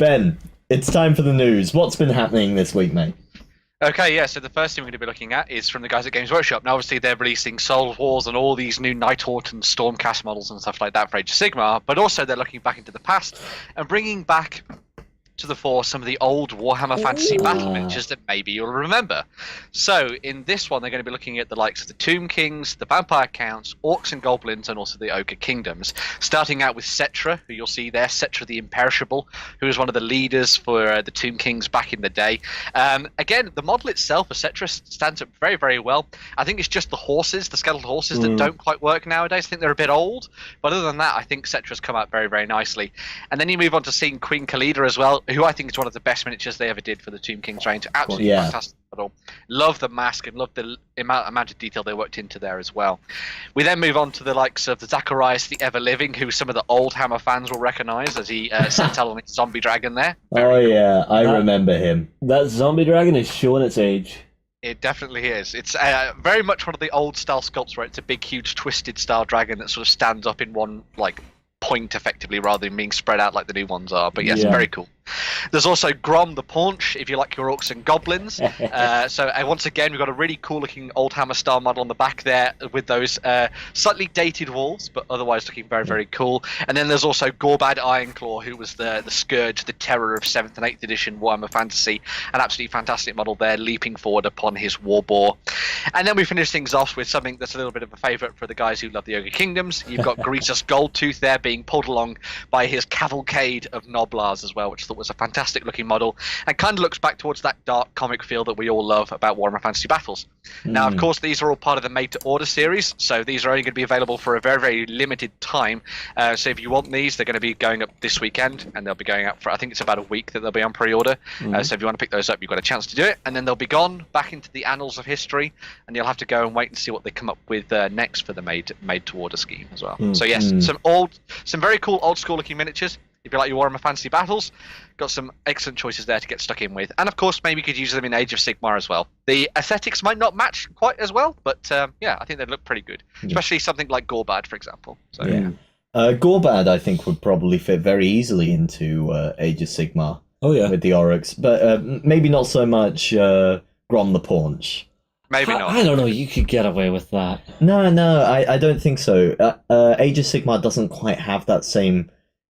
Ben, it's time for the news. What's been happening this week, mate? Okay, yeah, so the first thing we're going to be looking at is from the guys at Games Workshop. Now, obviously, they're releasing Soul Wars and all these new Nighthawk and Stormcast models and stuff like that for Age of Sigmar, but also they're looking back into the past and bringing back to the fore some of the old Warhammer Fantasy Battle miniatures that maybe you'll remember. So, in this one, they're going to be looking at the likes of the Tomb Kings, the Vampire Counts, Orcs and Goblins, and also the Ogre Kingdoms. Starting out with Cetra, who you'll see there, Cetra the Imperishable, who was one of the leaders for the Tomb Kings back in the day. Again, the model itself for Cetra stands up very, very well. I think it's just the horses, the skeletal horses, that don't quite work nowadays. I think they're a bit old, but other than that, I think Cetra's come out very, very nicely. And then you move on to seeing Queen Khalida as well, who I think is one of the best miniatures they ever did for the Tomb Kings range. Absolutely fantastic model. Love the mask and love the amount of detail they worked into there as well. We then move on to the likes of the Zacharias the Ever-Living, who some of the old Hammer fans will recognise as he sat on his zombie dragon there. Yeah, I remember him. That zombie dragon is showing its age. It definitely is. It's very much one of the old style sculpts where it's a big, huge, twisted style dragon that sort of stands up in one point effectively rather than being spread out like the new ones are. But yes, very cool. There's also Grom the Paunch, if you like your Orcs and Goblins. So once again, we've got a really cool looking old Hammer style model on the back there with those slightly dated wolves, but otherwise looking very, very cool. And then there's also Gorbad Ironclaw, who was the scourge, the terror of 7th and 8th edition Warhammer Fantasy. An absolutely fantastic model there, leaping forward upon his war boar. And then we finish things off with something that's a little bit of a favourite for the guys who love the Ogre Kingdoms. You've got Greasus Goldtooth there being pulled along by his cavalcade of Noblars as well, which I thought was a fantastic looking model and kind of looks back towards that dark comic feel that we all love about Warhammer Fantasy Battles. Now, of course, these are all part of the Made to Order series, so these are only going to be available for a very, very limited time. So if you want these, they're going to be going up this weekend, and they'll be going out for, I think it's about a week that they'll be on pre-order. So if you want to pick those up, you've got a chance to do it, and then they'll be gone back into the annals of history, and you'll have to go and wait and see what they come up with next for the Made to Order scheme as well. So yes, some very cool old school looking miniatures. If you like your Warhammer Fantasy Battles, got some excellent choices there to get stuck in with. And of course, maybe you could use them in Age of Sigmar as well. The aesthetics might not match quite as well, but yeah, I think they'd look pretty good. Especially something like Gorbad, for example. So, Gorbad, I think, would probably fit very easily into Age of Sigmar. Oh, yeah. With the Oryx. But maybe not so much Grom the Paunch. Maybe not. I don't know, you could get away with that. No, I don't think so. Age of Sigmar doesn't quite have that same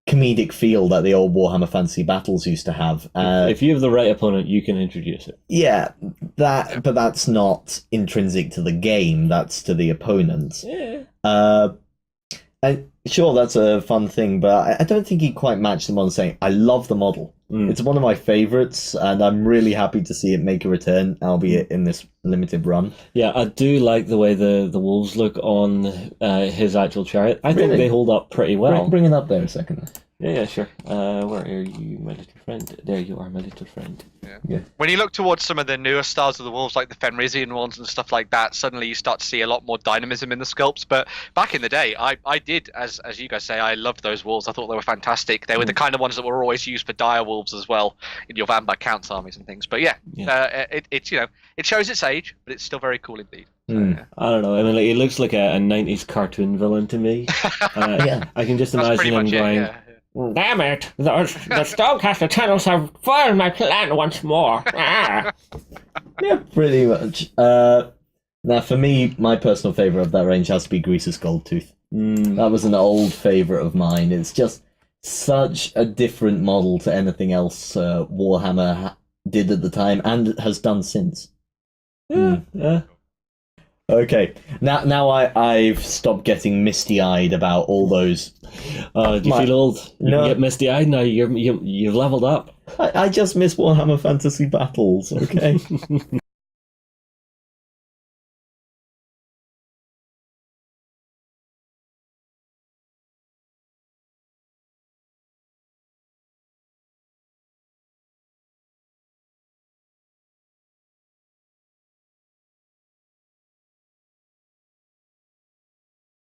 comedic feel that the old Warhammer Fantasy Battles used to have. If you have the right opponent, you can introduce it. Yeah, but that's not intrinsic to the game, that's to the opponent. Yeah. And sure, that's a fun thing, but I don't think he quite matched them on saying, I love the model. It's one of my favourites, and I'm really happy to see it make a return, albeit in this limited run. Yeah, I do like the way the wolves look on his actual chariot. I think they hold up pretty well. Bring it up there a second. Yeah, sure. Where are you, my little friend? There you are, my little friend. Yeah. When you look towards some of the newer styles of the wolves, like the Fenrisian ones and stuff like that, suddenly you start to see a lot more dynamism in the sculpts. But back in the day, I did, as you guys say, I loved those wolves. I thought they were fantastic. They were the kind of ones that were always used for dire wolves as well in your Vampire Counts armies and things. But yeah, it's it shows its age, but it's still very cool indeed. So, I don't know. I mean, it looks like a 90s cartoon villain to me. I can just imagine him going, "Damn it! The Stormcaster tunnels have foiled my plan once more." Yeah, pretty much. Now, for me, my personal favourite of that range has to be Greasus Goldtooth. That was an old favourite of mine. It's just such a different model to anything else Warhammer did at the time and has done since. Yeah. Okay, now I've stopped getting misty-eyed about all those. Do you feel old? You can get misty-eyed now. You've leveled up. I just miss Warhammer Fantasy Battles. Okay.